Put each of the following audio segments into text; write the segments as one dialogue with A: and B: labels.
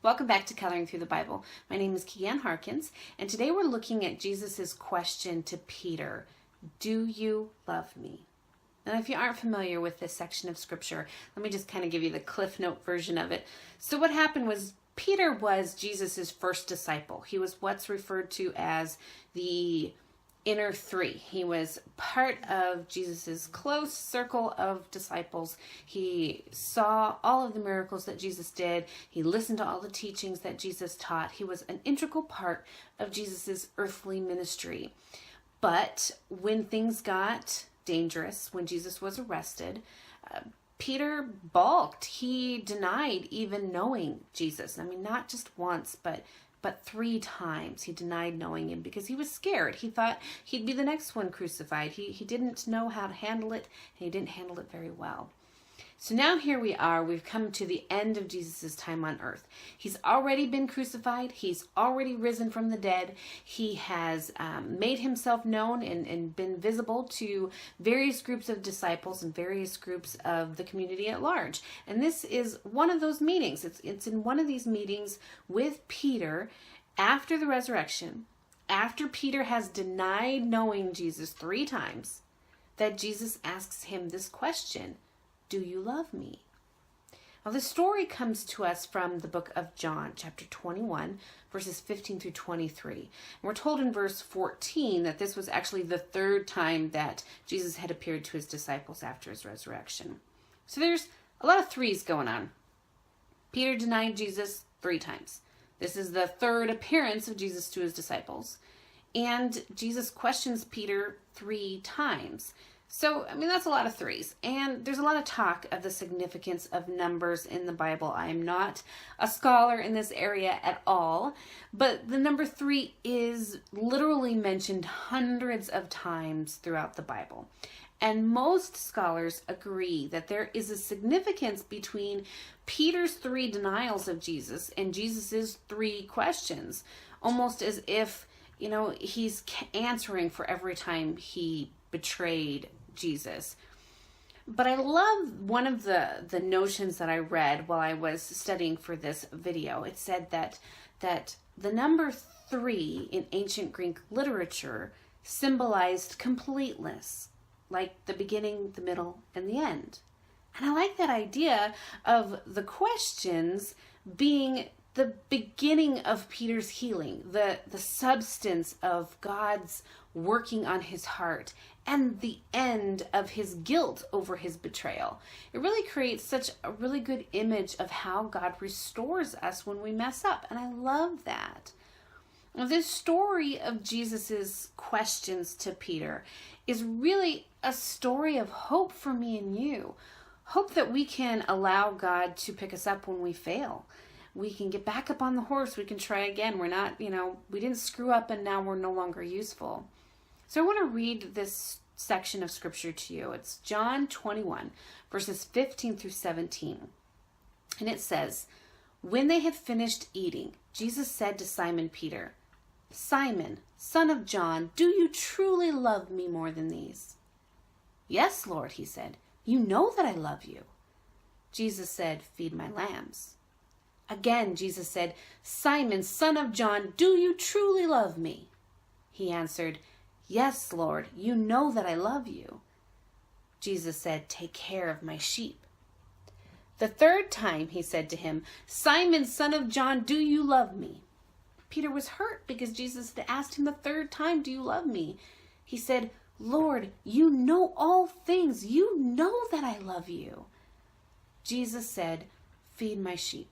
A: Welcome back to Coloring Through the Bible. My name is Keanne Harkins, and today we're looking at Jesus' question to Peter, "Do you love me?" And if you aren't familiar with this section of scripture, let me just kind of give you the Cliff Note version of it. So what happened was Peter was Jesus' first disciple. He was what's referred to as the inner three. He was part of Jesus's close circle of disciples. He saw all of the miracles that Jesus did. He listened to all the teachings that Jesus taught. He was an integral part of Jesus's earthly ministry. But when things got dangerous, when Jesus was arrested, Peter balked. He denied even knowing Jesus. I mean, not just once, but 3 times he denied knowing him because he was scared. He thought he'd be the next one crucified. He didn't know how to handle it, and he didn't handle it very well. So now here we are. We've come to the end of Jesus' time on earth. He's already been crucified. He's already risen from the dead. He has made himself known and been visible to various groups of disciples and various groups of the community at large. And this is one of those meetings. It's in one of these meetings with Peter after the resurrection, after Peter has denied knowing Jesus 3 times, that Jesus asks him this question: "Do you love me?" Now, the story comes to us from the book of John, chapter 21, verses 15 through 23. And we're told in verse 14 that this was actually the 3rd time that Jesus had appeared to his disciples after his resurrection. So there's a lot of threes going on. Peter denied Jesus 3 times. This is the 3rd appearance of Jesus to his disciples. And Jesus questions Peter 3 times. So, I mean, that's a lot of threes. And there's a lot of talk of the significance of numbers in the Bible. I am not a scholar in this area at all, but the number 3 is literally mentioned hundreds of times throughout the Bible. And most scholars agree that there is a significance between Peter's 3 denials of Jesus and Jesus's 3 questions, almost as if, he's answering for every time he betrayed Jesus. But I love one of the notions that I read while I was studying for this video. It said that the number 3 in ancient Greek literature symbolized completeness, like the beginning, the middle, and the end. And I like that idea of the questions being the beginning of Peter's healing, the substance of God's working on his heart, and the end of his guilt over his betrayal. It really creates such a really good image of how God restores us when we mess up, and I love that. Now, this story of Jesus's questions to Peter is really a story of hope for me and you. Hope that we can allow God to pick us up when we fail. We can get back up on the horse. We can try again. We're not, we didn't screw up and now we're no longer useful. So I want to read this section of scripture to you. It's John 21, verses 15 through 17. And it says, "When they had finished eating, Jesus said to Simon Peter, 'Simon, son of John, do you truly love me more than these?' 'Yes, Lord,' he said. 'You know that I love you.' Jesus said, 'Feed my lambs.' Again, Jesus said, 'Simon, son of John, do you truly love me?' He answered, 'Yes, Lord, you know that I love you.' Jesus said, 'Take care of my sheep.' The 3rd time he said to him, 'Simon, son of John, do you love me?' Peter was hurt because Jesus had asked him the 3rd time, 'Do you love me?' He said, 'Lord, you know all things. You know that I love you.' Jesus said, 'Feed my sheep.'"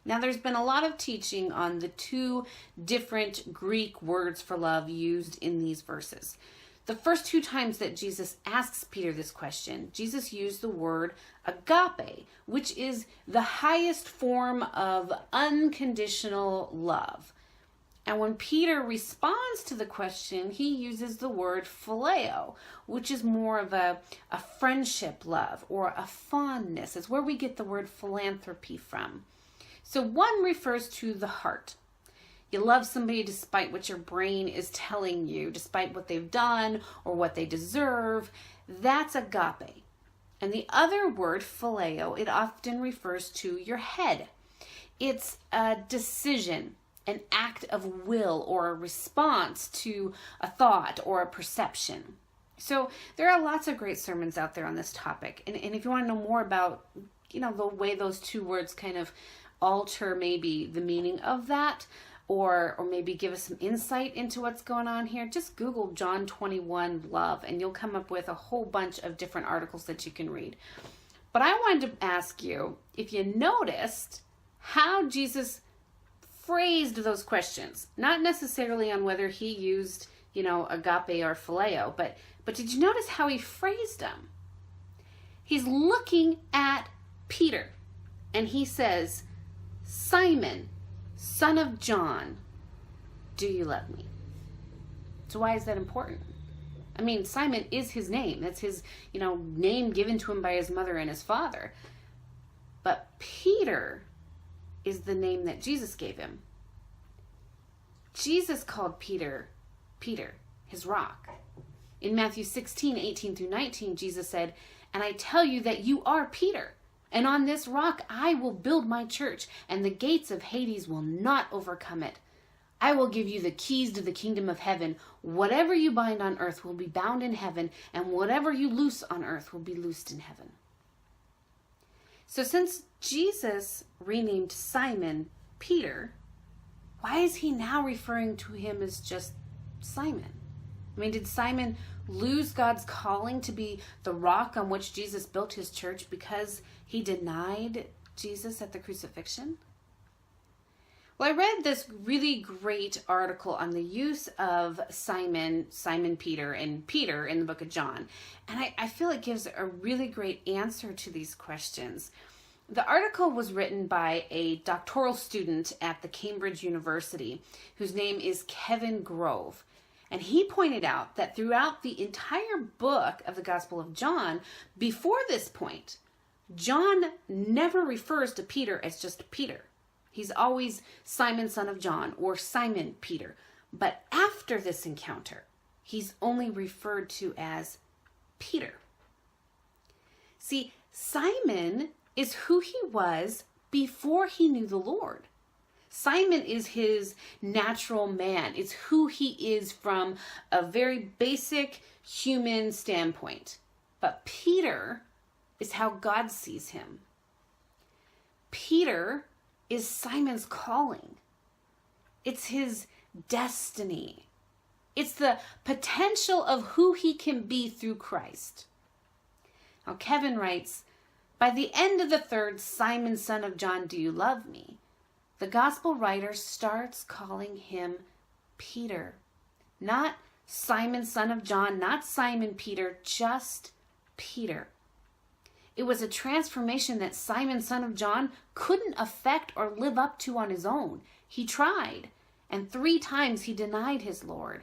A: Now, there's been a lot of teaching on the 2 different Greek words for love used in these verses. The first 2 times that Jesus asks Peter this question, Jesus used the word agape, which is the highest form of unconditional love. And when Peter responds to the question, he uses the word phileo, which is more of a friendship love or a fondness. It's where we get the word philanthropy from. So one refers to the heart. You love somebody despite what your brain is telling you, despite what they've done or what they deserve. That's agape. And the other word, phileo, it often refers to your head. It's a decision, an act of will, or a response to a thought or a perception. So there are lots of great sermons out there on this topic. And if you want to know more about, the way those two words kind of alter maybe the meaning of that, or maybe give us some insight into what's going on here, just Google John 21 love, and you'll come up with a whole bunch of different articles that you can read. But I wanted to ask you if you noticed how Jesus phrased those questions, not necessarily on whether he used, agape or phileo, but did you notice how he phrased them? He's looking at Peter, and he says, Simon, son of John, do you love me? So why is that important? I mean, Simon is his name. That's his, name given to him by his mother and his father. But Peter is the name that Jesus gave him. Jesus called Peter, his rock. In Matthew 16:18-19, Jesus said, and I tell you that you are Peter, and on this rock I will build my church, and the gates of Hades will not overcome it. I will give you the keys to the kingdom of heaven. Whatever you bind on earth will be bound in heaven, and whatever you loose on earth will be loosed in heaven. So since Jesus renamed Simon Peter, why is he now referring to him as just Simon? I mean, did Simon lose God's calling to be the rock on which Jesus built his church because he denied Jesus at the crucifixion? Well, I read this really great article on the use of Simon Peter, and Peter in the book of John. And I feel it gives a really great answer to these questions. The article was written by a doctoral student at the Cambridge University whose name is Kevin Grove. And he pointed out that throughout the entire book of the Gospel of John, before this point, John never refers to Peter as just Peter. He's always Simon, son of John, or Simon Peter. But after this encounter, he's only referred to as Peter. See, Simon is who he was before he knew the Lord. Simon is his natural man. It's who he is from a very basic human standpoint. But Peter is how God sees him. Peter is Simon's calling. It's his destiny. It's the potential of who he can be through Christ. Now, Kevin writes, by the end of the third, Simon, son of John, do you love me? The gospel writer starts calling him Peter. Not Simon, son of John, not Simon Peter, just Peter. It was a transformation that Simon, son of John, couldn't affect or live up to on his own. He tried, and 3 times he denied his Lord.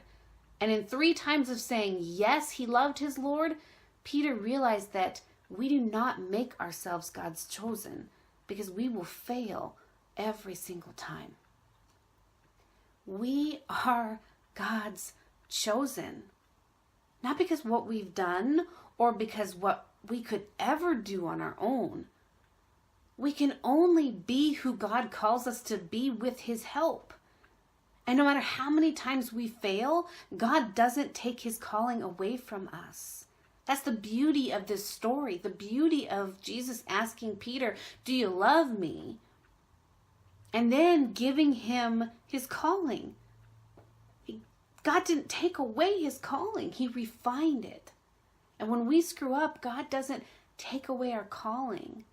A: And in 3 times of saying yes, he loved his Lord, Peter realized that we do not make ourselves God's chosen, because we will fail every single time. We are God's chosen, not because what we've done or because what we could ever do on our own. We can only be who God calls us to be with his help. And no matter how many times we fail, God doesn't take his calling away from us. That's the beauty of this story, the beauty of Jesus asking Peter, do you love me? And then giving him his calling. God didn't take away his calling. He refined it. And when we screw up, God doesn't take away our calling.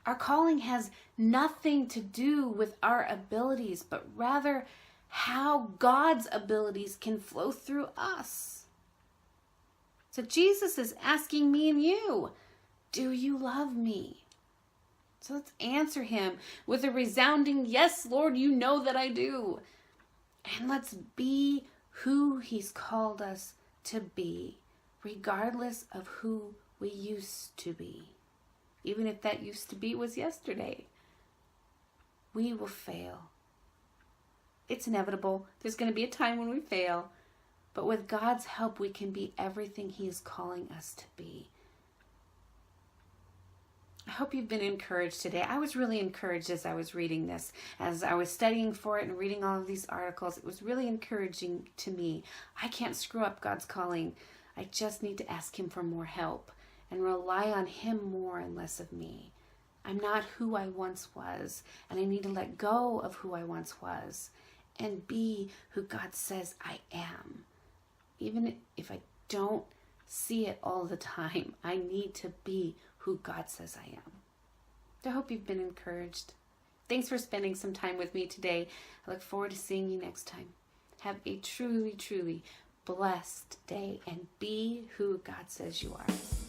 A: Our calling has nothing to do with our abilities, but rather how God's abilities can flow through us. So Jesus is asking me and you, do you love me? So let's answer him with a resounding, yes, Lord, you know that I do. And let's be who he's called us to be, regardless of who we used to be. Even if that used to be was yesterday. We will fail. It's inevitable. There's going to be a time when we fail. But with God's help, we can be everything he is calling us to be. I hope you've been encouraged today. I was really encouraged as I was reading this, as I was studying for it and reading all of these articles. It was really encouraging to me. I can't screw up God's calling. I just need to ask Him for more help and rely on Him more and less of me. I'm not who I once was, and I need to let go of who I once was and be who God says I am. Even if I don't see it all the time, I need to be who God says I am. I hope you've been encouraged. Thanks for spending some time with me today. I look forward to seeing you next time. Have a truly, truly blessed day and be who God says you are.